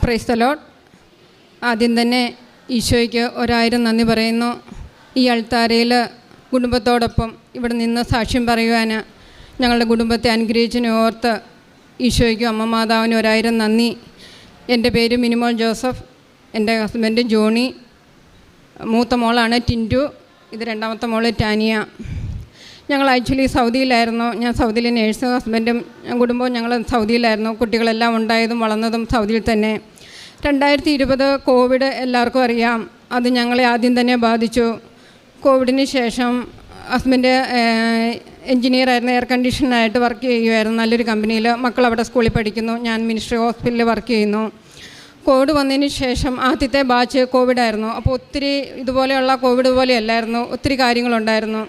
Praise the Lord. ആദ്യം തന്നെ ഈശോയ്ക്ക് 1000 നന്ദി പറയുന്നു. ഈ അൾത്താരയിൽ കുടുംബത്തോടൊപ്പം ഇവിടെ നിന്ന് സാക്ഷ്യം പറയുവാൻ ഞങ്ങളുടെ കുടുംബത്തെ അനുഗ്രഹിച്ചതിനെ ഓർത്ത് ഈശോയ്ക്കും അമ്മ മാതാവിനും 1000 നന്ദി. എൻ്റെ പേര് മിനിമോൾ ജോസഫ്, എൻ്റെ ഹസ്ബൻഡ് ജോണി, മൂത്ത മോളാണ് ടിൻറ്റു, ഇത് രണ്ടാമത്തെ മോള് ടാനിയ. ഞങ്ങൾ ആക്ച്വലി സൗദിയിലായിരുന്നു. ഞാൻ സൗദിയിലെ നേഴ്സ്, ഹസ്ബൻഡും കുടുംബവും ഞങ്ങൾ സൗദിയിലായിരുന്നു. കുട്ടികളെല്ലാം ഉണ്ടായതും വളർന്നതും സൗദിയിൽ തന്നെ. 2020 കോവിഡ് എല്ലാവർക്കും അറിയാം, അത് ഞങ്ങളെ ആദ്യം തന്നെ ബാധിച്ചു. കോവിഡിന് ശേഷം ഹസ്ബൻഡ് എൻജിനീയറായിരുന്നു, എയർ കണ്ടീഷനായിട്ട് വർക്ക് ചെയ്യുമായിരുന്നു നല്ലൊരു കമ്പനിയിൽ. മക്കളവിടെ സ്കൂളിൽ പഠിക്കുന്നു, ഞാൻ മിനിസ്ട്രി ഹോസ്പിറ്റലിൽ വർക്ക് ചെയ്യുന്നു. കോവിഡ് വന്നതിന് ശേഷം ആദ്യത്തെ ബാച്ച് കോവിഡായിരുന്നു. അപ്പോൾ ഒത്തിരി ഇതുപോലെയുള്ള കോവിഡ് പോലെയല്ലായിരുന്നു, ഒത്തിരി കാര്യങ്ങളുണ്ടായിരുന്നു.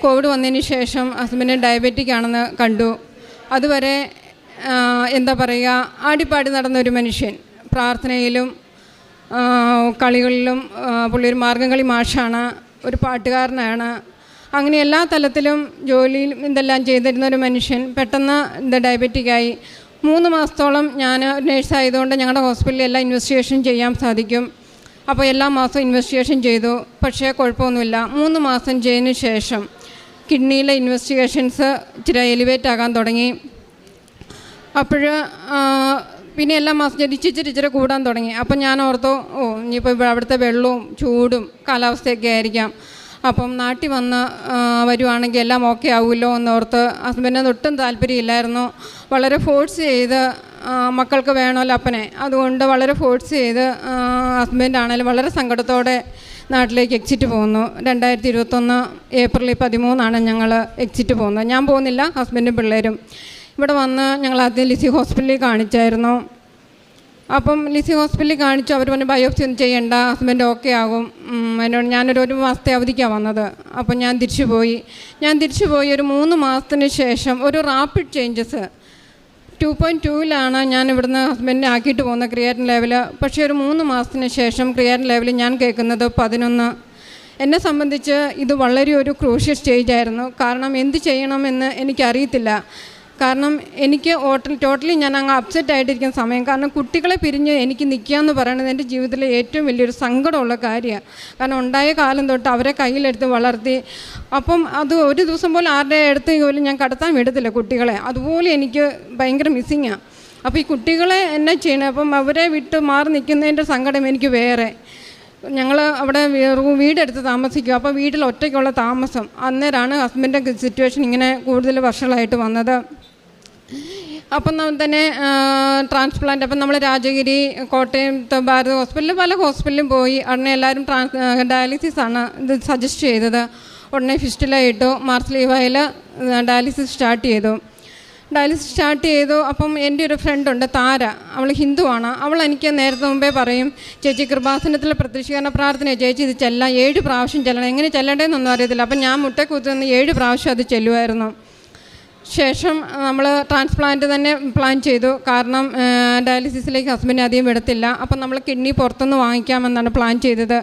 കോവിഡ് വന്നതിന് ശേഷം ഹസ്ബൻഡ് ഡയബറ്റിക് ആണെന്ന് കണ്ടു. അതുവരെ എന്താ പറയുക, ആടിപ്പാടി നടന്നൊരു മനുഷ്യൻ. പ്രാർത്ഥനയിലും കളികളിലും പുള്ളി ഒരു മാർഗ്ഗംകളി മാഷാണ്, ഒരു പാട്ടുകാരനാണ്. അങ്ങനെ എല്ലാ തലത്തിലും ജോലിയിലും ഇതെല്ലാം ചെയ്തിരുന്ന ഒരു മനുഷ്യൻ പെട്ടെന്ന് ഡയബറ്റിക്കായി. 3 മാസത്തോളം ഞാൻ നേഴ്സായതുകൊണ്ട് ഞങ്ങളുടെ ഹോസ്പിറ്റലിൽ എല്ലാം ഇൻവെസ്റ്റിഗേഷൻ ചെയ്യാൻ സാധിക്കും. അപ്പോൾ എല്ലാ മാസവും ഇൻവെസ്റ്റിഗേഷൻ ചെയ്തു, പക്ഷേ കുഴപ്പമൊന്നുമില്ല. 3 മാസം ചെയ്തതിന് ശേഷം കിഡ്നിയിലെ ഇൻവെസ്റ്റിഗേഷൻസ് ഇച്ചിരി എലിവേറ്റ് ആകാൻ തുടങ്ങി. അപ്പോൾ പിന്നെ എല്ലാ മാസം ഇച്ചിരി കൂടാൻ തുടങ്ങി. അപ്പം ഞാൻ ഓർത്തു, ഇനിയിപ്പോൾ അവിടുത്തെ വെള്ളവും ചൂടും കാലാവസ്ഥയൊക്കെ ആയിരിക്കാം, അപ്പം നാട്ടിൽ വന്ന് വരുവാണെങ്കിൽ എല്ലാം ഓക്കെ ആവുമല്ലോ എന്നോർത്ത്. ഹസ്ബൻഡിന് ഒട്ടും താല്പര്യമില്ലായിരുന്നു. വളരെ ഫോഴ്സ് ചെയ്ത്, മക്കൾക്ക് വേണമല്ലോ അപ്പനെ, അതുകൊണ്ട് വളരെ ഫോഴ്സ് ചെയ്ത് ഹസ്ബൻഡാണെങ്കിലും വളരെ സങ്കടത്തോടെ നാട്ടിലേക്ക് എക്സിറ്റ് പോകുന്നു. 2021 ഏപ്രിൽ 13 ഞങ്ങൾ എക്സിറ്റ് പോകുന്നത്. ഞാൻ പോകുന്നില്ല, ഹസ്ബൻഡും പിള്ളേരും. ഇവിടെ വന്ന് ഞങ്ങൾ ആദ്യം ലിസി ഹോസ്പിറ്റലിൽ കാണിച്ചായിരുന്നു. അപ്പം ലിസി ഹോസ്പിറ്റലിൽ കാണിച്ചു. അവർ പറഞ്ഞു ബയോപ്സി ഒന്നും ചെയ്യണ്ട, ഹസ്ബൻഡ് ഓക്കെ ആകും. എന്നോട് ഞാനൊരു മാസത്തെ അവധിക്കാണ് വന്നത്. അപ്പം ഞാൻ തിരിച്ചു പോയി. ഒരു 3 മാസത്തിന് ശേഷം ഒരു റാപ്പിഡ് ചേഞ്ചസ് 2.2 ഞാൻ ഇവിടുന്ന് ഹസ്ബൻഡിനെ ആക്കിയിട്ട് പോകുന്ന ക്രിയാറ്റിൻ ലെവൽ. പക്ഷേ ഒരു 3 മാസത്തിന് ശേഷം ക്രിയാറ്റിൻ ലെവൽ ഞാൻ കേൾക്കുന്നത് 11. എന്നെ സംബന്ധിച്ച് ഇത് വളരെ ഒരു ക്രൂഷ്യൽ സ്റ്റേജായിരുന്നു. കാരണം എന്ത് ചെയ്യണമെന്ന് എനിക്കറിയത്തില്ല. കാരണം എനിക്ക് ടോട്ടലി ഞാൻ അങ്ങ് അപ്സെറ്റ് ആയിട്ടിരിക്കുന്ന സമയം. കാരണം കുട്ടികളെ പിരിഞ്ഞ് എനിക്ക് നിൽക്കുക എന്ന് പറയുന്നത് എൻ്റെ ജീവിതത്തിലെ ഏറ്റവും വലിയൊരു സങ്കടമുള്ള കാര്യമാണ്. കാരണം ഉണ്ടായ കാലം തൊട്ട് അവരെ കയ്യിലെടുത്ത് വളർത്തി. അപ്പം അത് ഒരു ദിവസം പോലും ആരുടെ അടുത്ത് പോലും ഞാൻ കടത്താൻ വിടത്തില്ല കുട്ടികളെ. അതുപോലെ എനിക്ക് ഭയങ്കര മിസ്സിങ്ങാണ്. അപ്പോൾ ഈ കുട്ടികളെ എന്നെ ചെയ്യണം. അപ്പം അവരെ വിട്ട് മാറി നിൽക്കുന്നതിൻ്റെ സങ്കടം എനിക്ക് വേറെ. ഞങ്ങൾ അവിടെ വീടെടുത്ത് താമസിക്കും. അപ്പോൾ വീട്ടിൽ ഒറ്റയ്ക്കുള്ള താമസം. അന്നേരമാണ് ഹസ്ബൻഡിൻ്റെ സിറ്റുവേഷൻ ഇങ്ങനെ കൂടുതൽ വർഷങ്ങളായിട്ട് വന്നത്. അപ്പം തന്നെ ട്രാൻസ്പ്ലാന്റ്. അപ്പം നമ്മൾ രാജഗിരി, കോട്ടയം, ഭാരത് ഹോസ്പിറ്റലിൽ പല ഹോസ്പിറ്റലിലും പോയി. ഉടനെ എല്ലാവരും ഡയാലിസിസാണ് ഇത് സജസ്റ്റ് ചെയ്തത്. ഉടനെ ഫിസ്റ്റുല ഇട്ടു. മാർച്ച് ലീവായിൽ ഡയാലിസിസ് സ്റ്റാർട്ട് ചെയ്തു. അപ്പം എൻ്റെ ഒരു ഫ്രണ്ടുണ്ട് താര, അവൾ ഹിന്ദുവാണ്. അവൾ എനിക്ക് നേരത്തെ മുമ്പേ പറയും, ചേച്ചി കൃപാസനത്തിലെ പ്രത്യക്ഷീകരണ പ്രാർത്ഥന ചേച്ചി ഇത് ചെല്ലാം, 7 പ്രാവശ്യം ചെല്ലണം. എങ്ങനെ ചെല്ലണ്ടേന്നൊന്നും അറിയത്തില്ല. അപ്പം ഞാൻ മുട്ടക്കുത്തുനിന്ന് 7 പ്രാവശ്യം അത് ചെല്ലുമായിരുന്നു. ശേഷം നമ്മൾ ട്രാൻസ്പ്ലാന്റ് തന്നെ പ്ലാൻ ചെയ്തു. കാരണം ഡയാലിസിസിലേക്ക് ഹസ്ബൻഡ് അധികം വിടത്തില്ല. അപ്പം നമ്മൾ കിഡ്നി പുറത്തുനിന്ന് വാങ്ങിക്കാമെന്നാണ് പ്ലാൻ ചെയ്തത്.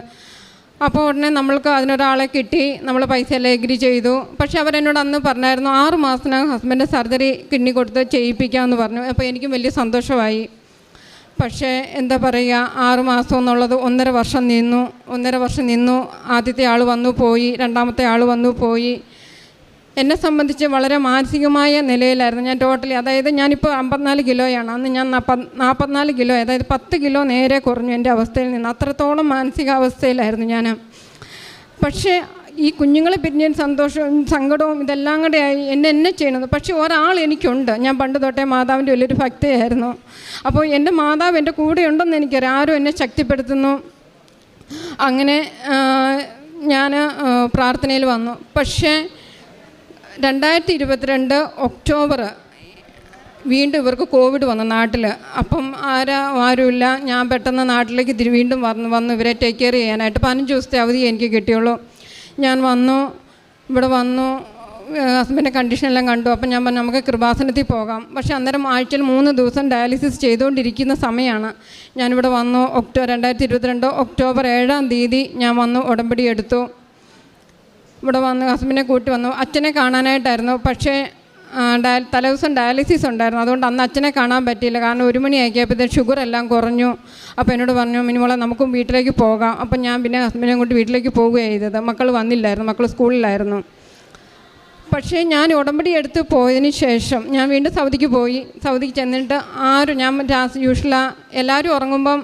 അപ്പോൾ ഉടനെ നമ്മൾക്ക് അതിനൊരാളെ കിട്ടി. നമ്മൾ പൈസ എല്ലാം എഗ്രി ചെയ്തു. പക്ഷേ അവരെന്നോട് അന്ന് പറഞ്ഞായിരുന്നു 6 മാസത്തിനകം ഹസ്ബൻഡ് സർജറി കിഡ്നി കൊടുത്ത് ചെയ്യിപ്പിക്കാമെന്ന് പറഞ്ഞു. അപ്പോൾ എനിക്കും വലിയ സന്തോഷമായി. പക്ഷേ എന്താ പറയുക, 6 മാസം എന്നുള്ളത് 1.5 വർഷം നിന്നു. ആദ്യത്തെ ആൾ വന്നു പോയി, രണ്ടാമത്തെ ആൾ വന്നു പോയി. എന്നെ സംബന്ധിച്ച് വളരെ മാനസികമായ നിലയിലായിരുന്നു ഞാൻ ടോട്ടലി. അതായത് ഞാനിപ്പോൾ 54 കിലോയാണ്. അന്ന് ഞാൻ 44 കിലോ, അതായത് 10 കിലോ നേരെ കുറഞ്ഞു എൻ്റെ അവസ്ഥയിൽ നിന്ന്. അത്രത്തോളം മാനസികാവസ്ഥയിലായിരുന്നു ഞാൻ. പക്ഷേ ഈ കുഞ്ഞുങ്ങളെ പിരിഞ്ഞ സന്തോഷവും സങ്കടവും ഇതെല്ലാം കൂടെ ആയി എന്നെ ചെയ്യണത്. പക്ഷേ ഒരാൾ എനിക്കുണ്ട്. ഞാൻ പണ്ട് തൊട്ടേ മാതാവിൻ്റെ വലിയൊരു ഭക്തയായിരുന്നു. അപ്പോൾ എൻ്റെ മാതാവ് എൻ്റെ കൂടെ ഉണ്ടെന്ന് എനിക്കറിയാം. ആരും എന്നെ ശക്തിപ്പെടുത്തുന്നു. അങ്ങനെ ഞാൻ പ്രാർത്ഥനയിൽ വന്നു. പക്ഷേ 2022 ഒക്ടോബർ വീണ്ടും ഇവർക്ക് കോവിഡ് വന്നു നാട്ടിൽ. അപ്പം ആരുമില്ല. ഞാൻ പെട്ടെന്ന് നാട്ടിലേക്ക് വീണ്ടും വന്നു ഇവരെ ടേക്ക് കെയർ ചെയ്യാനായിട്ട്. 15 ദിവസത്തെ അവധി എനിക്ക് കിട്ടിയുള്ളൂ. ഞാൻ ഇവിടെ വന്നു ഹസ്ബൻഡിൻ്റെ കണ്ടീഷനെല്ലാം കണ്ടു. അപ്പം ഞാൻ പറഞ്ഞു നമുക്ക് കൃപാസനത്തിൽ പോകാം. പക്ഷേ അന്നേരം ആഴ്ചയിൽ 3 ദിവസം ഡയാലിസിസ് ചെയ്തുകൊണ്ടിരിക്കുന്ന സമയമാണ്. ഞാനിവിടെ വന്നു. 2022 ഒക്ടോബർ 7 ഞാൻ വന്നു, ഉടമ്പടി എടുത്തു. ഇവിടെ വന്ന് ഹസ്ബൻഡിനെ കൂട്ടി വന്നു. അച്ഛനെ കാണാനായിട്ടായിരുന്നു. പക്ഷേ തലേദിവസം ഡയാലിസിസ് ഉണ്ടായിരുന്നു. അതുകൊണ്ട് അന്ന് അച്ഛനെ കാണാൻ പറ്റിയില്ല. കാരണം 1 മണിയാക്കിയപ്പോഴത്തേക്ക് ഷുഗർ എല്ലാം കുറഞ്ഞു. അപ്പോൾ എന്നോട് പറഞ്ഞു, മിനിമോളെ നമുക്കും വീട്ടിലേക്ക് പോകാം. അപ്പം ഞാൻ പിന്നെ ഹസ്ബൻഡിനെ കൊണ്ട് വീട്ടിലേക്ക് പോവുകയാണ് ചെയ്തത്. മക്കൾ വന്നില്ലായിരുന്നു, മക്കൾ സ്കൂളിലായിരുന്നു. പക്ഷേ ഞാൻ ഉടമ്പടി എടുത്ത് പോയതിന് ശേഷം ഞാൻ വീണ്ടും സൗദിക്ക് പോയി. സൗദിക്ക് ചെന്നിട്ട് ഞാൻ എല്ലാവരും ഉറങ്ങുമ്പം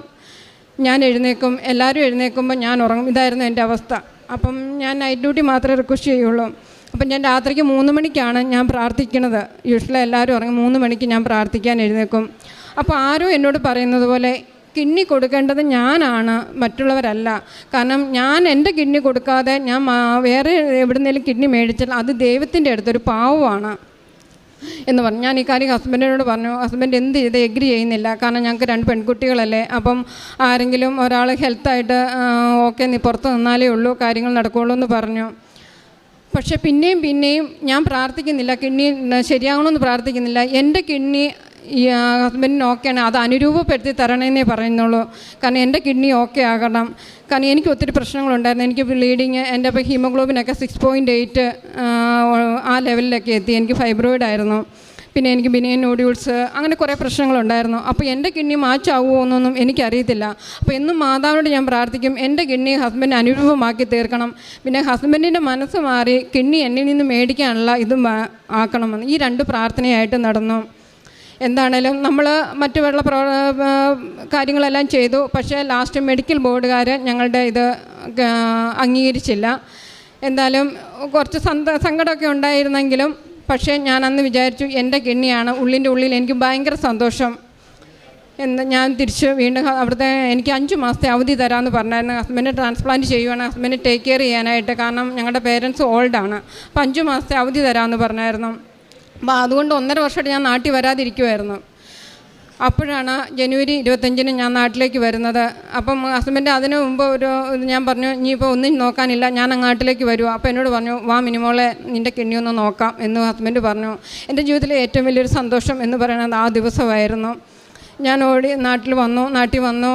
ഞാൻ എഴുന്നേക്കും, എല്ലാവരും എഴുന്നേൽക്കുമ്പോൾ ഞാൻ ഉറങ്ങും. ഇതായിരുന്നു എൻ്റെ അവസ്ഥ. അപ്പം ഞാൻ നൈറ്റ് ഡ്യൂട്ടി മാത്രമേ റിക്വസ്റ്റ് ചെയ്യുള്ളൂ. അപ്പം ഞാൻ രാത്രിക്ക് 3 മണിക്കാണ് ഞാൻ പ്രാർത്ഥിക്കുന്നത്. യൂഷ്വലി എല്ലാവരും ഉറങ്ങി 3 മണിക്ക് ഞാൻ പ്രാർത്ഥിക്കാൻ എഴുന്നേൽക്കും. അപ്പോൾ ആരോ എന്നോട് പറയുന്നത് പോലെ കിഡ്നി കൊടുക്കേണ്ടത് ഞാനാണ്, മറ്റുള്ളവരല്ല. കാരണം ഞാൻ എൻ്റെ കിഡ്നി കൊടുക്കാതെ ഞാൻ വേറെ എവിടുന്നേലും കിഡ്നി മേടിച്ചാൽ അത് ദൈവത്തിൻ്റെ അടുത്തൊരു പാവമാണ് എന്ന് പറഞ്ഞു. ഞാൻ ഈ കാര്യം ഹസ്ബൻഡിനോട് പറഞ്ഞു. ഹസ്ബൻഡ് എന്ത് ചെയ്ത് എഗ്രി ചെയ്യുന്നില്ല. കാരണം ഞങ്ങൾക്ക് 2 പെൺകുട്ടികളല്ലേ. അപ്പം ആരെങ്കിലും ഒരാൾ ഹെൽത്തായിട്ട് ഓക്കെ നീ പുറത്ത് നിന്നാലേ ഉള്ളൂ കാര്യങ്ങൾ നടക്കുകയുള്ളൂ എന്ന് പറഞ്ഞു. പക്ഷേ പിന്നെയും ഞാൻ പ്രാർത്ഥിക്കുന്നില്ല, കിഡ്നി ശരിയാകണമെന്ന് പ്രാർത്ഥിക്കുന്നില്ല. എൻ്റെ കിഡ്നി ഈ ഹസ്ബൻഡിന് ഓക്കെയാണ്, അത് അനുരൂപപ്പെടുത്തി തരണമെന്നേ പറയുന്നുള്ളൂ. കാരണം എൻ്റെ കിഡ്നി ഓക്കെ ആകണം. കാരണം എനിക്ക് ഒത്തിരി പ്രശ്നങ്ങളുണ്ടായിരുന്നു. എനിക്ക് ബ്ലീഡിങ്, എൻ്റെ ഇപ്പോൾ ഹീമോഗ്ലോബിനൊക്കെ 6.8 ആ ലെവലിലൊക്കെ എത്തി. എനിക്ക് ഫൈബ്രോയിഡ് ആയിരുന്നു. പിന്നെ എനിക്ക് ബിനിയൻ നോഡ്യൂൾസ്, അങ്ങനെ കുറേ പ്രശ്നങ്ങളുണ്ടായിരുന്നു. അപ്പോൾ എൻ്റെ കിഡ്നി മാച്ചാവുമോ എന്നൊന്നും എനിക്കറിയത്തില്ല. അപ്പോൾ എന്നും മാതാവിനോട് ഞാൻ പ്രാർത്ഥിക്കും, എൻ്റെ കിഡ്നി ഹസ്ബൻഡ് അനുരൂപമാക്കി തീർക്കണം. പിന്നെ ഹസ്ബൻഡിൻ്റെ മനസ്സ് മാറി കിഡ്നി എന്നിൽ നിന്ന് മേടിക്കാനുള്ള ഇതും ആക്കണമെന്ന്. ഈ 2 പ്രാർത്ഥനയായിട്ട് നടന്നു. എന്താണേലും നമ്മൾ മറ്റു കാര്യങ്ങളെല്ലാം ചെയ്തു. പക്ഷേ ലാസ്റ്റ് മെഡിക്കൽ ബോർഡുകാർ ഞങ്ങളുടെ ഇത് അംഗീകരിച്ചില്ല. എന്തായാലും കുറച്ച് സങ്കടമൊക്കെ ഉണ്ടായിരുന്നെങ്കിലും പക്ഷേ ഞാൻ അന്ന് വിചാരിച്ചു എൻ്റെ കിഡ്നിയാണ്. ഉള്ളിൻ്റെ ഉള്ളിൽ എനിക്ക് ഭയങ്കര സന്തോഷം. ഞാൻ തിരിച്ച് വീണ്ടും അവിടുത്തെ എനിക്ക് 5 മാസത്തെ അവധി തരാമെന്ന് പറഞ്ഞായിരുന്നു. ഹസ്ബൻഡ് ട്രാൻസ്പ്ലാന്റ് ചെയ്യുവാണ്, ഹസ്ബൻഡ് ടേക്ക് കെയർ ചെയ്യാനായിട്ട്. കാരണം ഞങ്ങളുടെ പേരൻസ് ഓൾഡാണ്. അപ്പോൾ 5 മാസത്തെ അവധി തരാമെന്ന് പറഞ്ഞായിരുന്നു. അപ്പോൾ അതുകൊണ്ട് 1.5 വർഷമായിട്ട് ഞാൻ നാട്ടിൽ വരാതിരിക്കുമായിരുന്നു. അപ്പോഴാണ് ജനുവരി 25-ന് ഞാൻ നാട്ടിലേക്ക് വരുന്നത്. അപ്പം ഹസ്ബൻഡ് അതിന് മുമ്പ് ഞാൻ പറഞ്ഞു, ഇനിയിപ്പോൾ ഒന്നും നോക്കാനില്ല, ഞാൻ നാട്ടിലേക്ക് വരുമോ. അപ്പോൾ എന്നോട് പറഞ്ഞു, വാ മിനിമോളെ നിൻ്റെ കിഡ്നി ഒന്ന് നോക്കാം എന്ന് ഹസ്ബൻഡ് പറഞ്ഞു. എൻ്റെ ജീവിതത്തിലെ ഏറ്റവും വലിയൊരു സന്തോഷം എന്ന് പറയുന്നത് ആ ദിവസമായിരുന്നു. ഞാൻ നാട്ടിൽ വന്നു.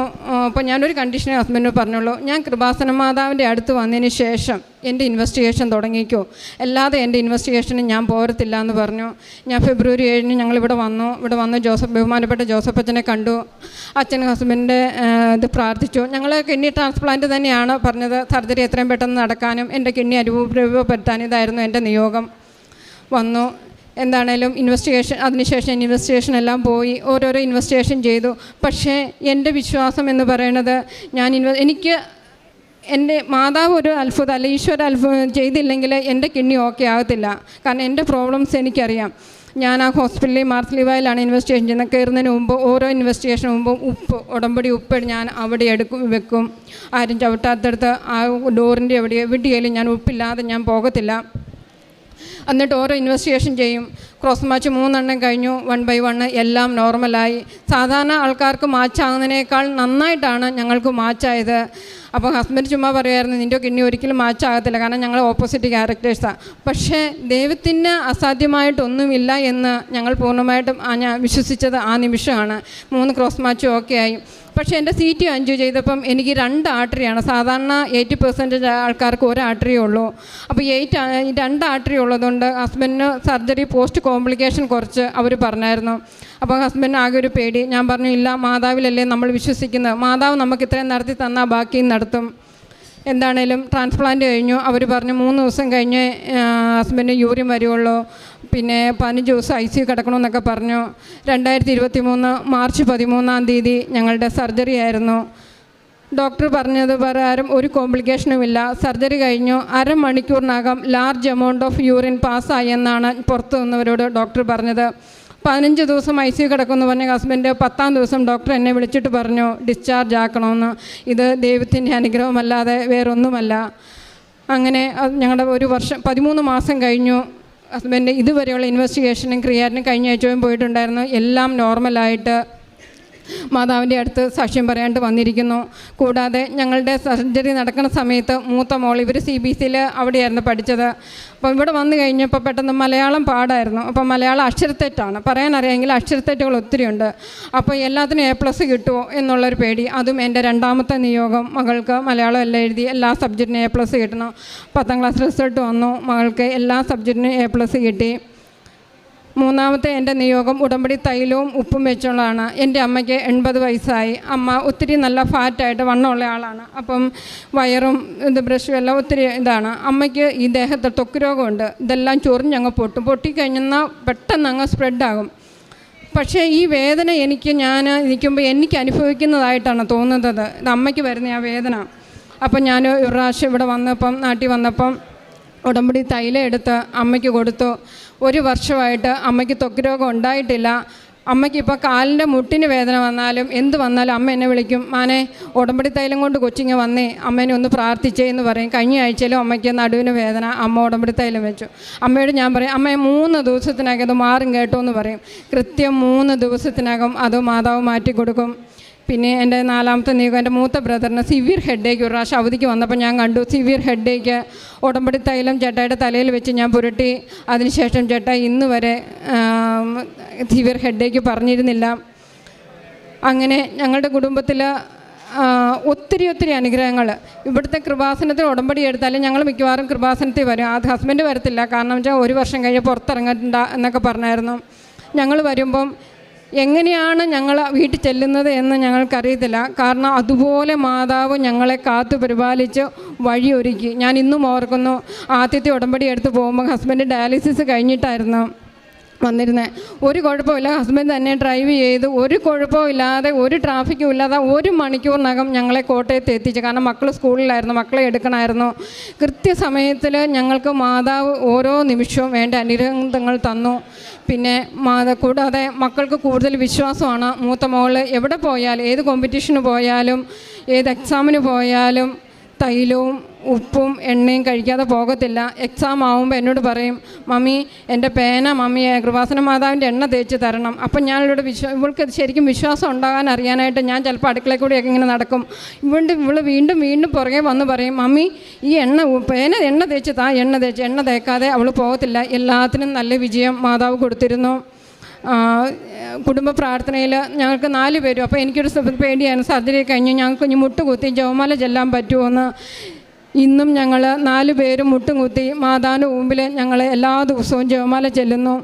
അപ്പോൾ ഞാനൊരു കണ്ടീഷനെ ഹസ്ബൻഡിന് പറഞ്ഞുള്ളൂ, ഞാൻ കൃപാസന മാതാവിൻ്റെ അടുത്ത് വന്നതിന് ശേഷം എൻ്റെ ഇൻവെസ്റ്റിഗേഷൻ തുടങ്ങിക്കോ, അല്ലാതെ എൻ്റെ ഇൻവെസ്റ്റിഗേഷന് ഞാൻ പോരത്തില്ല എന്ന് പറഞ്ഞു. ഞാൻ ഫെബ്രുവരി 7-ന് ഞങ്ങളിവിടെ വന്നു. ബഹുമാനപ്പെട്ട ജോസഫ് അച്ഛനെ കണ്ടു. അച്ഛൻ ഹസ്ബൻഡിൻ്റെ ഇത് പ്രാർത്ഥിച്ചു. ഞങ്ങൾ കിഡ്നി ട്രാൻസ്പ്ലാന്റ് തന്നെയാണ് പറഞ്ഞത്. സർജറി എത്രയും പെട്ടെന്ന് നടക്കാനും എൻ്റെ കിഡ്നി രൂപപ്പെടുത്താനും ഇതായിരുന്നു എൻ്റെ നിയോഗം. വന്നു. എന്താണേലും അതിനുശേഷം ഇൻവെസ്റ്റിഗേഷൻ എല്ലാം പോയി, ഓരോരോ ഇൻവെസ്റ്റിഗേഷൻ ചെയ്തു. പക്ഷേ എൻ്റെ വിശ്വാസം എന്ന് പറയുന്നത് എനിക്ക് എൻ്റെ മാതാവ് ഒരു അത്ഭുതം അല്ല, ഈശ്വര അത്ഭുതം ചെയ്തില്ലെങ്കിൽ എൻ്റെ കിഡ്നി ഓക്കെ ആകത്തില്ല. കാരണം എൻ്റെ പ്രോബ്ലംസ് എനിക്കറിയാം. ഞാൻ ആ ഹോസ്പിറ്റലിൽ മാർസ് ലിവായിലാണ് ഇൻവെസ്റ്റിഗേഷൻ ചെയ്യുന്നത്. കയറുന്നതിന് മുമ്പ് ഓരോ ഇൻവെസ്റ്റിഗേഷന് മുമ്പും ഉടമ്പടി ഉപ്പ് ഞാൻ അവിടെ വെക്കും. ആരും ചവിട്ടാത്തടുത്ത് ആ ഡോറിൻ്റെ എവിടെയെങ്കിലും ഞാൻ ഉപ്പില്ലാതെ ഞാൻ പോകത്തില്ല. എന്നിട്ട് ഓരോ ഇൻവെസ്റ്റിഗേഷൻ ചെയ്യും. ക്രോസ് മാച്ച് 3 എണ്ണം കഴിഞ്ഞു. 1 by 1 എല്ലാം നോർമലായി. സാധാരണ ആൾക്കാർക്ക് മാച്ചാകുന്നതിനേക്കാൾ നന്നായിട്ടാണ് ഞങ്ങൾക്ക് മാച്ചായത്. അപ്പോൾ ഹസ്ബൻഡ് ചുമ്മാ പറയുമായിരുന്നു, നിൻ്റെ കിഡ്നി ഒരിക്കലും മാച്ചാകത്തില്ല, കാരണം ഞങ്ങൾ ഓപ്പോസിറ്റ് ക്യാരക്ടേഴ്സാണ്. പക്ഷേ ദൈവത്തിന് അസാധ്യമായിട്ടൊന്നുമില്ല എന്ന് ഞങ്ങൾ പൂർണ്ണമായിട്ടും ഞാൻ വിശ്വസിച്ചത് ആ നിമിഷമാണ്. 3 ക്രോസ് മാച്ചും ഓക്കെ ആയി. പക്ഷേ എൻ്റെ CT അഞ്ച് ചെയ്തപ്പം എനിക്ക് 2 ആർട്ടറിയാണ്. സാധാരണ 80% ആൾക്കാർക്ക് 1 ആർട്ടറിയേ ഉള്ളൂ. അപ്പോൾ 2 ആർട്ടറി ഉള്ളതുകൊണ്ട് ഹസ്ബൻഡിന് സർജറി പോസ്റ്റ് കോംപ്ലിക്കേഷൻ കുറച്ച് അവർ പറഞ്ഞായിരുന്നു. അപ്പോൾ ഹസ്ബൻഡിന് ആകെ ഒരു പേടി. ഞാൻ പറഞ്ഞു, ഇല്ല, മാതാവിലല്ലേ നമ്മൾ വിശ്വസിക്കുന്നത്, മാതാവ് നമുക്ക് ഇത്രയും നടത്തി തന്നാൽ ബാക്കിയും നടത്തും. എന്താണേലും ട്രാൻസ്പ്ലാന്റ് കഴിഞ്ഞു. അവർ പറഞ്ഞു 3 ദിവസം കഴിഞ്ഞ് ഹസ്ബൻഡ് യൂറിൻ വരുള്ളൂ, പിന്നെ 15 ദിവസം ICU കിടക്കണമെന്നൊക്കെ പറഞ്ഞു. 2023 മാർച്ച് 13-ാം തീയതി ഞങ്ങളുടെ സർജറി ആയിരുന്നു. ഡോക്ടർ പറഞ്ഞത് പ്രകാരം ഒരു കോംപ്ലിക്കേഷനുമില്ല. സർജറി കഴിഞ്ഞു 1/2 മണിക്കൂറിനകം ലാർജ് എമൗണ്ട് ഓഫ് യൂറിൻ പാസ്സായി എന്നാണ് പുറത്തു നിന്നവരോട് ഡോക്ടർ പറഞ്ഞത്. 15 ദിവസം ICU കിടക്കുമെന്ന് പറഞ്ഞ ഹസ്ബൻഡ് 10-ാം ദിവസം ഡോക്ടർ എന്നെ വിളിച്ചിട്ട് പറഞ്ഞു ഡിസ്ചാർജ് ആക്കണമെന്ന്. ഇത് ദൈവത്തിൻ്റെ അനുഗ്രഹമല്ലാതെ വേറൊന്നുമല്ല. അങ്ങനെ ഞങ്ങളുടെ 13 മാസം കഴിഞ്ഞു. ഹസ്ബൻഡ് ഇതുവരെയുള്ള ഇൻവെസ്റ്റിഗേഷനും ക്രിയാറ്റിനും കഴിഞ്ഞ ആഴ്ചയും പോയിട്ടുണ്ടായിരുന്നു. എല്ലാം നോർമലായിട്ട് മാതാവിൻ്റെ അടുത്ത് സാക്ഷ്യം പറയാണ്ട് വന്നിരിക്കുന്നു. കൂടാതെ ഞങ്ങളുടെ സർജറി നടക്കുന്ന സമയത്ത് മൂത്ത മോൾ, ഇവർ CBSEയിൽ അവിടെയായിരുന്നു പഠിച്ചത്. അപ്പോൾ ഇവിടെ വന്നു കഴിഞ്ഞപ്പോൾ പെട്ടെന്ന് മലയാളം പാടായിരുന്നു. അപ്പോൾ മലയാളം അക്ഷരത്തെറ്റാണ്, പറയാനറിയാമെങ്കിൽ അക്ഷരത്തെറ്റുകൾ ഒത്തിരിയുണ്ട്. അപ്പോൾ എല്ലാത്തിനും A+ കിട്ടുമോ എന്നുള്ളൊരു പേടി. അതും എൻ്റെ 2ാമത്തെ നിയോഗം. മകൾക്ക് മലയാളം എല്ലാം എഴുതി എല്ലാ സബ്ജക്റ്റിനും A+ കിട്ടണം. 10ാം ക്ലാസ് റിസൾട്ട് വന്നു. മകൾക്ക് എല്ലാ സബ്ജക്റ്റിനും A+ കിട്ടി. മൂന്നാമത്തെ എൻ്റെ നിയോഗം ഉടമ്പടി തൈലവും ഉപ്പും വെച്ചുള്ളതാണ്. എൻ്റെ അമ്മയ്ക്ക് 80 വയസ്സായി. അമ്മ ഒത്തിരി നല്ല ഫാറ്റായിട്ട് വണ്ണമുള്ള ആളാണ്. അപ്പം വയറും ബ്രഷും എല്ലാം ഒത്തിരി ഇതാണ്. അമ്മയ്ക്ക് ഈ ദേഹത്ത് ത്വക്ക് രോഗമുണ്ട്. ഇതെല്ലാം ചൊറിഞ്ഞങ്ങ് പൊട്ടിക്കഴിഞ്ഞാൽ പെട്ടെന്ന് അങ്ങ് സ്പ്രെഡാകും. പക്ഷേ ഈ വേദന ഞാൻ നിൽക്കുമ്പോൾ എനിക്ക് അനുഭവിക്കുന്നതായിട്ടാണ് തോന്നുന്നത്. ഇത് അമ്മയ്ക്ക് വരുന്ന ആ വേദന. അപ്പം ഞാൻ ഒരു പ്രാവശ്യം ഇവിടെ നാട്ടിൽ വന്നപ്പം ഉടമ്പടി തൈലം എടുത്ത് അമ്മയ്ക്ക് കൊടുത്തു. 1 വർഷമായിട്ട് അമ്മയ്ക്ക് ത്വക്ക് രോഗം ഉണ്ടായിട്ടില്ല. അമ്മയ്ക്ക് ഇപ്പോൾ കാലിൻ്റെ മുട്ടിന് വേദന വന്നാലും എന്ത് വന്നാലും അമ്മ എന്നെ വിളിക്കും, മാനെ ഉടമ്പടി തൈലം കൊണ്ട് കൊച്ചിങ്ങ് വന്നേ, അമ്മേനെ ഒന്ന് പ്രാർത്ഥിച്ചേ എന്ന് പറയും. കഴിഞ്ഞ ആഴ്ചയിലും അമ്മയ്ക്ക് നടുവിന് വേദന, അമ്മ ഉടമ്പടി തൈലം വെച്ചു. അമ്മയോട് ഞാൻ പറയും, അമ്മയെ 3 ദിവസത്തിനകം അത് മാറും കേട്ടോ എന്ന് പറയും. കൃത്യം 3 ദിവസത്തിനകം അത് മാതാവ് മാറ്റി കൊടുക്കും. പിന്നെ എൻ്റെ 4ാമത്തെ നിയോഗം എൻ്റെ മൂത്ത ബ്രദറിന് സിവിയർ ഹെഡേക്ക് ഒരു പ്രാവശ്യം അവധിക്ക് വന്നപ്പോൾ ഞാൻ കണ്ടു. സിവിയർ ഹെഡേക്ക് ഉടമ്പടി തൈലം ചേട്ടായുടെ തലയിൽ വെച്ച് ഞാൻ പുരട്ടി. അതിനുശേഷം ചേട്ടാ ഇന്ന് വരെ സിവിയർ ഹെഡേക്ക് പറഞ്ഞിരുന്നില്ല. അങ്ങനെ ഞങ്ങളുടെ കുടുംബത്തിൽ ഒത്തിരി അനുഗ്രഹങ്ങൾ. ഇവിടുത്തെ കൃപാസനത്തിൽ ഉടമ്പടി എടുത്താലും ഞങ്ങൾ മിക്കവാറും കൃപാസനത്തിൽ വരും. അത് ഹസ്ബൻഡ് വരത്തില്ല, കാരണം വെച്ചാൽ 1 വർഷം കഴിഞ്ഞ് പുറത്തിറങ്ങണ്ട എന്നൊക്കെ പറഞ്ഞായിരുന്നു. ഞങ്ങൾ വരുമ്പം എങ്ങനെയാണ് ഞങ്ങൾ വീട്ടിൽ ചെല്ലുന്നത് എന്ന് ഞങ്ങൾക്കറിയത്തില്ല. കാരണം അതുപോലെ മാതാവ് ഞങ്ങളെ കാത്തു പരിപാലിച്ച് വഴിയൊരുക്കി. ഞാൻ ഇന്നും ഓർക്കുന്നു, ആദ്യത്തെ ഉടമ്പടി എടുത്ത് പോകുമ്പോൾ ഹസ്ബൻഡ് ഡയാലിസിസ് കഴിഞ്ഞിട്ടായിരുന്നു വന്നിരുന്നത്. ഒരു കുഴപ്പമില്ല, ഹസ്ബൻഡ് തന്നെ ഡ്രൈവ് ചെയ്ത് ഒരു കുഴപ്പമില്ലാതെ ഒരു ട്രാഫിക്കും ഇല്ലാതെ 1 മണിക്കൂറിനകം ഞങ്ങളെ കോട്ടയത്ത് എത്തിച്ചു. കാരണം മക്കൾ സ്കൂളിലായിരുന്നു, മക്കളെ എടുക്കണമായിരുന്നു. കൃത്യസമയത്തിൽ ഞങ്ങൾക്ക് മാതാവ് ഓരോ നിമിഷവും വേണ്ട അനുഗ്രഹങ്ങൾ തന്നു. പിന്നെ കൂടാതെ മക്കൾക്ക് കൂടുതൽ വിശ്വാസമാണ്. മൂത്ത മോൾ എവിടെ പോയാലും, ഏത് കോമ്പറ്റീഷന് പോയാലും, ഏത് എക്സാമിന് പോയാലും തൈലവും ഉപ്പും എണ്ണയും കഴിക്കാതെ പോകത്തില്ല. എക്സാം ആകുമ്പോൾ എന്നോട് പറയും, മമ്മി എൻ്റെ പേന മമ്മിയെ കൃപാസന മാതാവിൻ്റെ എണ്ണ തേച്ച് തരണം. അപ്പം ഞാനിവിടെ ഇവൾക്ക് ശരിക്കും വിശ്വാസം ഉണ്ടാകാൻ അറിയാനായിട്ട് ഞാൻ ചിലപ്പോൾ അടുക്കളയിൽ കൂടെയൊക്കെ ഇങ്ങനെ നടക്കും. ഇവൾ വീണ്ടും പുറകെ വന്ന് പറയും, മമ്മി ഈ പേന എണ്ണ തേച്ച് എണ്ണ തേക്കാതെ അവൾ പോകത്തില്ല. എല്ലാത്തിനും നല്ല വിജയം മാതാവ് കൊടുത്തിരുന്നു. കുടുംബ പ്രാർത്ഥനയിൽ ഞങ്ങൾക്ക് 4 പേരും. അപ്പോൾ എനിക്കൊരു പേടിയാണ്, സർജറി കഴിഞ്ഞ് ഞങ്ങൾക്ക് ഇനി മുട്ടുകുത്തി ജപമാല ചെല്ലാൻ പറ്റുമോയെന്ന്. ഇന്നും ഞങ്ങൾ 4 പേരും മുട്ടും കുത്തി മാതാവിൻ്റെ മുമ്പിൽ ഞങ്ങൾ എല്ലാ ദിവസവും ജപമാല ചെല്ലുന്നു.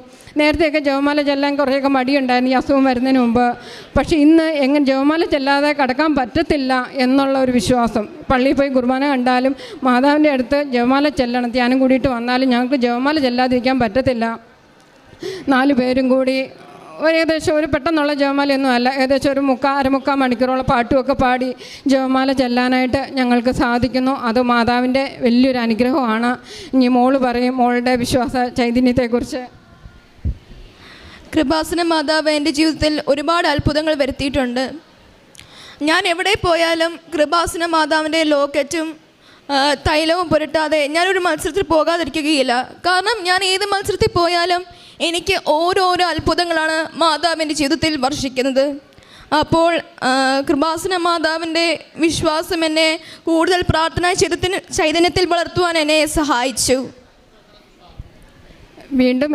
നേരത്തെയൊക്കെ ജപമാല ചെല്ലാൻ കുറേയൊക്കെ മടിയുണ്ടായിരുന്നു ഈ അസുഖം വരുന്നതിന് മുമ്പ്. പക്ഷേ ഇന്ന് ജപമാല ചെല്ലാതെ കടക്കാൻ പറ്റത്തില്ല എന്നുള്ള ഒരു വിശ്വാസം. പള്ളിയിൽ പോയി കുർബാന കണ്ടാലും മാതാവിൻ്റെ അടുത്ത് ജപമാല ചെല്ലണം. ധ്യാനം കൂടിയിട്ട് വന്നാലും ഞങ്ങൾക്ക് ജപമാല ചെല്ലാതിരിക്കാൻ പറ്റത്തില്ല. 4 പേരും കൂടി ഏകദേശം ഒരു പെട്ടെന്നുള്ള ജപമാലയൊന്നും അല്ല, ഏകദേശം ഒരു അരമുക്കാൽ മണിക്കൂറോളം പാട്ടുമൊക്കെ പാടി ജപമാല ചെല്ലാനായിട്ട് ഞങ്ങൾക്ക് സാധിക്കുന്നു. അത് മാതാവിൻ്റെ വലിയൊരു അനുഗ്രഹമാണ്. ഇനി മോള് പറയും മോളുടെ വിശ്വാസ ചൈതന്യത്തെക്കുറിച്ച്. കൃപാസന മാതാവ് എൻ്റെ ജീവിതത്തിൽ ഒരുപാട് അത്ഭുതങ്ങൾ വരുത്തിയിട്ടുണ്ട്. ഞാൻ എവിടെ പോയാലും കൃപാസന മാതാവിൻ്റെ ലോക്കറ്റും തൈലവും പുരട്ടാതെ ഞാനൊരു മത്സരത്തിൽ പോകാതിരിക്കുകയില്ല. കാരണം ഞാൻ ഏത് മത്സരത്തിൽ പോയാലും എനിക്ക് ഓരോരോ അത്ഭുതങ്ങളാണ് മാതാവിൻ്റെ ജീവിതത്തിൽ വർഷിക്കുന്നത്. അപ്പോൾ കൃപാസന മാതാവിൻ്റെ വിശ്വാസം എന്നെ കൂടുതൽ പ്രാർത്ഥനാ ചൈതന്യത്തിൽ വളർത്തുവാൻ എന്നെ സഹായിച്ചു. വീണ്ടും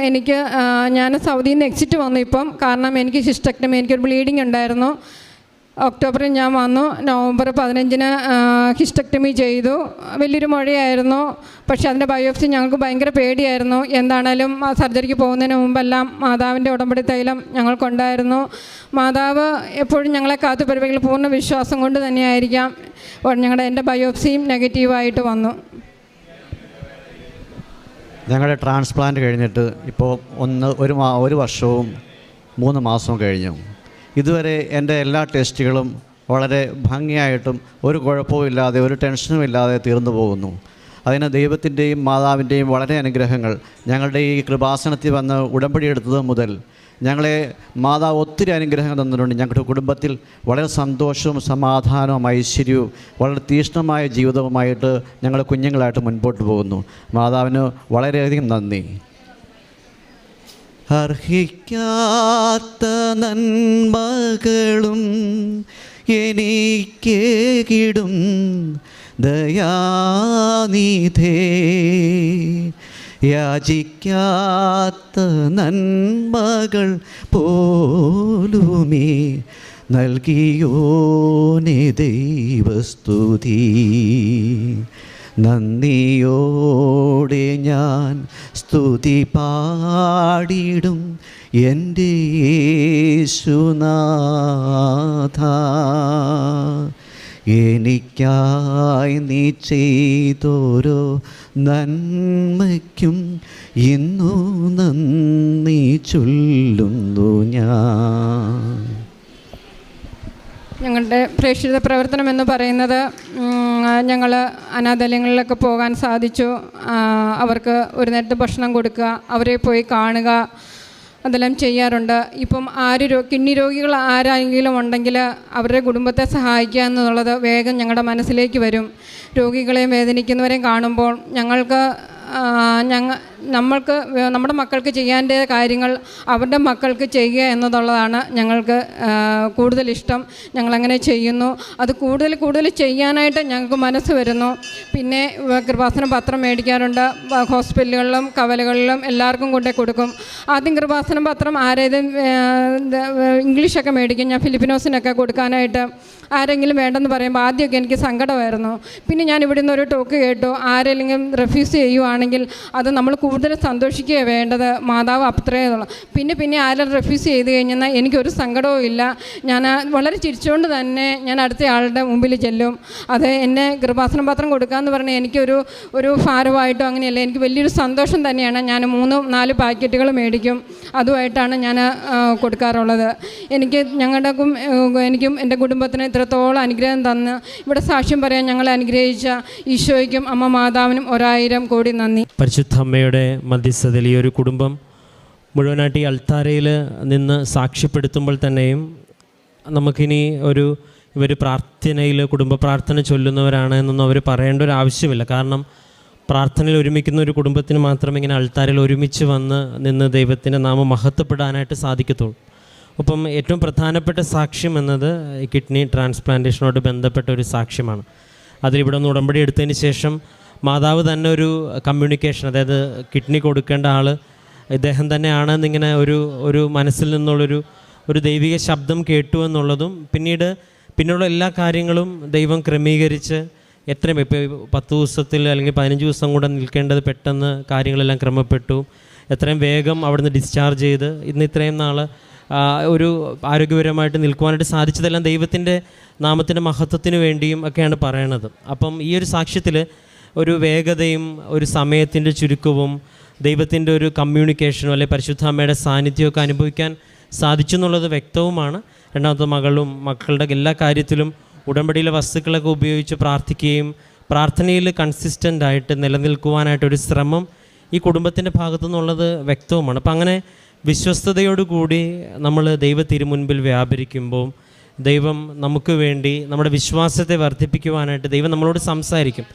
ഞാൻ സൗദിയിൽ നിന്ന് എക്സിറ്റ് വന്നു ഇപ്പം. കാരണം എനിക്ക് ഹിസ്റ്റക്ടമി, എനിക്കൊരു ബ്ലീഡിങ് ഉണ്ടായിരുന്നു. ഒക്ടോബറിൽ ഞാൻ വന്നു. നവംബർ 15-ന് ഹിസ്റ്റക്ടമി ചെയ്തു. വലിയൊരു മുഴയായിരുന്നു. പക്ഷേ അതിൻ്റെ ബയോപ്സി ഞങ്ങൾക്ക് ഭയങ്കര പേടിയായിരുന്നു. എന്താണേലും സർജറിക്ക് പോകുന്നതിന് മുമ്പെല്ലാം മാതാവിൻ്റെ ഉടമ്പടി തൈലം ഞങ്ങൾക്കുണ്ടായിരുന്നു. മാതാവ് എപ്പോഴും ഞങ്ങളെ കാത്തു പരിപാടികൾ പൂർണ്ണ വിശ്വാസം കൊണ്ട് തന്നെയായിരിക്കാം എൻ്റെ ബയോപ്സിയും നെഗറ്റീവായിട്ട് വന്നു. ഞങ്ങളുടെ ട്രാൻസ്പ്ലാന്റ് കഴിഞ്ഞിട്ട് ഇപ്പോൾ 1 വർഷവും 3 മാസവും കഴിഞ്ഞു. ഇതുവരെ എൻ്റെ എല്ലാ ടെസ്റ്റുകളും വളരെ ഭംഗിയായിട്ടും ഒരു കുഴപ്പവും ഇല്ലാതെ, ഒരു ടെൻഷനും ഇല്ലാതെ തീർന്നു പോകുന്നു. അതിന് ദൈവത്തിൻ്റെയും മാതാവിൻ്റെയും വളരെ അനുഗ്രഹങ്ങൾ. ഞങ്ങളുടെ ഈ കൃപാസനത്തിൽ വന്ന് ഉടമ്പടി എടുത്തത് മുതൽ ഞങ്ങളെ മാതാവ് ഒത്തിരി അനുഗ്രഹങ്ങൾ തന്നിട്ടുണ്ട്. ഞങ്ങളുടെ കുടുംബത്തിൽ വളരെ സന്തോഷവും സമാധാനവും ഐശ്വര്യവും വളരെ തീക്ഷ്ണമായ ജീവിതവുമായിട്ട് ഞങ്ങൾ കുഞ്ഞുങ്ങളായിട്ട് മുൻപോട്ട് പോകുന്നു. മാതാവിന് വളരെയധികം നന്ദി. അർഹിക്കാത്ത നന്മകളും എനിക്കേകിടും ദയാനിധേ, യാചിക്കാത്ത നന്മകൾ പോലുമേ നൽകിയോനെ ദൈവസ്തുതി. നന്ദിയോടെ ഞാൻ സ്തുതി പാടിടും എൻ്റെ യേശുനാഥ, എനിക്കായി നീ ചെയ്തോരോ നന്മയ്ക്കും ഇന്നു നന്ദി ചൊല്ലുന്നു ഞാൻ. ഞങ്ങളുടെ പ്രേക്ഷിത പ്രവർത്തനം എന്ന് പറയുന്നത് ഞങ്ങൾ അനാഥാലയങ്ങളിലൊക്കെ പോകാൻ സാധിച്ചു. അവർക്ക് ഒരു നേരത്തെ ഭക്ഷണം കൊടുക്കുക, അവരെ പോയി കാണുക, അതെല്ലാം ചെയ്യാറുണ്ട്. ഇപ്പം കിഡ്നി രോഗികൾ ആരെങ്കിലും ഉണ്ടെങ്കിൽ അവരുടെ കുടുംബത്തെ സഹായിക്കുക എന്നുള്ളത് വേഗം ഞങ്ങളുടെ മനസ്സിലേക്ക് വരും. രോഗികളെയും വേദനിക്കുന്നവരെയും കാണുമ്പോൾ നമ്മൾക്ക് നമ്മുടെ മക്കൾക്ക് ചെയ്യേണ്ട കാര്യങ്ങൾ അവരുടെ മക്കൾക്ക് ചെയ്യുക എന്നുള്ളതാണ് ഞങ്ങൾക്ക് കൂടുതൽ ഇഷ്ടം. ഞങ്ങളങ്ങനെ ചെയ്യുന്നു. അത് കൂടുതൽ ചെയ്യാനായിട്ട് ഞങ്ങൾക്ക് മനസ്സ് വരുന്നു. പിന്നെ കൃപാസന പത്രം മേടിക്കാറുണ്ട്. ഹോസ്പിറ്റലുകളിലും കവലകളിലും എല്ലാവർക്കും കൊണ്ടേ കൊടുക്കും. ആദ്യം കൃപാസന പത്രം ഇംഗ്ലീഷൊക്കെ മേടിക്കും. ഞാൻ ഫിലിപ്പിനോസിനൊക്കെ കൊടുക്കാനായിട്ട് ആരെങ്കിലും വേണ്ടെന്ന് പറയുമ്പോൾ ആദ്യമൊക്കെ എനിക്ക് സങ്കടമായിരുന്നു. പിന്നെ ഞാൻ ഇവിടെ നിന്ന് ഒരു ടോക്ക് കേട്ടു, ആരെങ്കിലും റെഫ്യൂസ് ചെയ്യുവാണെങ്കിൽ അത് നമ്മൾ കൂടുതൽ സന്തോഷിക്കുകയാണ് വേണ്ടത്, മാതാവ് അത്രയുള്ള. പിന്നെ ആരും റെഫ്യൂസ് ചെയ്ത് കഴിഞ്ഞാൽ എനിക്കൊരു സങ്കടവും ഇല്ല. ഞാൻ വളരെ ചിരിച്ചുകൊണ്ട് തന്നെ ഞാൻ അടുത്ത ആളുടെ മുമ്പിൽ ചെല്ലും. അത് എന്നെ കൃപാസന പത്രം കൊടുക്കാമെന്ന് പറഞ്ഞാൽ എനിക്കൊരു ഭാരമായിട്ടോ അങ്ങനെയല്ല, എനിക്ക് വലിയൊരു സന്തോഷം തന്നെയാണ്. ഞാൻ 3-4 പാക്കറ്റുകൾ മേടിക്കും, അതുമായിട്ടാണ് ഞാൻ കൊടുക്കാറുള്ളത്. എനിക്കും എൻ്റെ കുടുംബത്തിന് ഇത്രത്തോളം അനുഗ്രഹം തന്ന് ഇവിടെ സാക്ഷ്യം പറയാൻ ഞങ്ങളെ അനുഗ്രഹിച്ച ഈശോയ്ക്കും അമ്മ മാതാവിനും 1000 കോടി നന്ദി. പരിശുദ്ധ അമ്മയുടെ മധ്യസ്ഥതയിൽ ഈ ഒരു കുടുംബം മുഴുവനായിട്ട് ഈ അൾത്താരയിൽ നിന്ന് സാക്ഷ്യപ്പെടുത്തുമ്പോൾ തന്നെയും നമുക്കിനി ഇവർ പ്രാർത്ഥനയിൽ കുടുംബ പ്രാർത്ഥന ചൊല്ലുന്നവരാണ് എന്നൊന്നും അവർ പറയേണ്ട ഒരു ആവശ്യമില്ല. കാരണം പ്രാർത്ഥനയിൽ ഒരുമിക്കുന്ന ഒരു കുടുംബത്തിന് മാത്രമേ ഇങ്ങനെ അൾത്താരയിൽ ഒരുമിച്ച് നിന്ന് ദൈവത്തിൻ്റെ നാമം മഹത്വപ്പെടാനായിട്ട് സാധിക്കത്തുള്ളൂ. അപ്പം ഏറ്റവും പ്രധാനപ്പെട്ട സാക്ഷ്യം എന്നത് കിഡ്നി ട്രാൻസ്പ്ലാന്റേഷനോട് ബന്ധപ്പെട്ട ഒരു സാക്ഷ്യമാണ്. അതിലിവിടെ നിന്ന് ഉടമ്പടി എടുത്തതിന് ശേഷം മാതാവ് തന്നെ ഒരു കമ്മ്യൂണിക്കേഷൻ, അതായത് കിഡ്നി കൊടുക്കേണ്ട ആൾ ഇദ്ദേഹം തന്നെയാണെന്നിങ്ങനെ ഒരു മനസ്സിൽ നിന്നുള്ളൊരു ദൈവിക ശബ്ദം കേട്ടു എന്നുള്ളതും പിന്നീടുള്ള എല്ലാ കാര്യങ്ങളും ദൈവം ക്രമീകരിച്ച് എത്രയും ഇപ്പോൾ 10 ദിവസത്തിൽ അല്ലെങ്കിൽ 15 ദിവസം കൂടെ നിൽക്കേണ്ടത് പെട്ടെന്ന് കാര്യങ്ങളെല്ലാം ക്രമപ്പെട്ടു. എത്രയും വേഗം അവിടുന്ന് ഡിസ്ചാർജ് ചെയ്ത് ഇന്ന് ഇത്രയും നാൾ ഒരു ആരോഗ്യപരമായിട്ട് നിൽക്കുവാനായിട്ട് സാധിച്ചതെല്ലാം ദൈവത്തിൻ്റെ നാമത്തിൻ്റെ മഹത്വത്തിന് വേണ്ടിയും ഒക്കെയാണ് പറയണത്. അപ്പം ഈ ഒരു സാക്ഷ്യത്തിൽ ഒരു വേഗതയും ഒരു സമയത്തിൻ്റെ ചുരുക്കവും ദൈവത്തിൻ്റെ ഒരു കമ്മ്യൂണിക്കേഷനും അല്ലെങ്കിൽ പരിശുദ്ധ അമ്മയുടെ സാന്നിധ്യമൊക്കെ അനുഭവിക്കാൻ സാധിച്ചു എന്നുള്ളത് വ്യക്തവുമാണ്. രണ്ടാമത്തെ മക്കളുടെ എല്ലാ കാര്യത്തിലും ഉടമ്പടിയിലെ വസ്തുക്കളൊക്കെ ഉപയോഗിച്ച് പ്രാർത്ഥിക്കുകയും പ്രാർത്ഥനയിൽ കൺസിസ്റ്റൻ്റായിട്ട് നിലനിൽക്കുവാനായിട്ടൊരു ശ്രമം ഈ കുടുംബത്തിൻ്റെ ഭാഗത്തു നിന്നുള്ളത് വ്യക്തവുമാണ്. അപ്പം അങ്ങനെ വിശ്വസ്തയോടുകൂടി നമ്മൾ ദൈവത്തിരുമുൻപിൽ വ്യാപരിക്കുമ്പോൾ ദൈവം നമുക്ക് വേണ്ടി നമ്മുടെ വിശ്വാസത്തെ വർദ്ധിപ്പിക്കുവാനായിട്ട് ദൈവം നമ്മളോട് സംസാരിക്കും.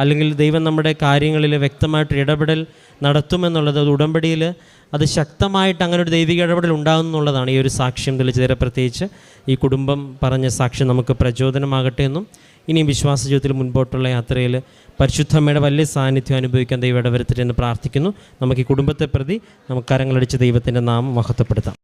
അല്ലെങ്കിൽ ദൈവം നമ്മുടെ കാര്യങ്ങളിൽ വ്യക്തമായിട്ട് ഇടപെടൽ നടത്തുമെന്നുള്ളത് ഉടമ്പടിയിൽ അത് ശക്തമായിട്ട് അങ്ങനെ ഒരു ദൈവിക ഇടപെടൽ ഉണ്ടാകുന്നുള്ളതാണ് ഈ ഒരു സാക്ഷ്യം തെളിച്ചേരെ. പ്രത്യേകിച്ച് ഈ കുടുംബം പറഞ്ഞ സാക്ഷ്യം നമുക്ക് പ്രചോദനമാകട്ടെ എന്നും ഇനിയും വിശ്വാസ ജീവിതത്തിൽ മുൻപോട്ടുള്ള യാത്രയിൽ പരിശുദ്ധമ്മയുടെ വലിയ സാന്നിധ്യം അനുഭവിക്കാൻ ദൈവം ഇടവരുത്തട്ടെ എന്ന് പ്രാർത്ഥിക്കുന്നു. നമുക്ക് ഈ കുടുംബത്തെ പ്രതി നമുക്ക് കരങ്ങളടിച്ച് ദൈവത്തിൻ്റെ നാമം മഹത്വപ്പെടുത്താം.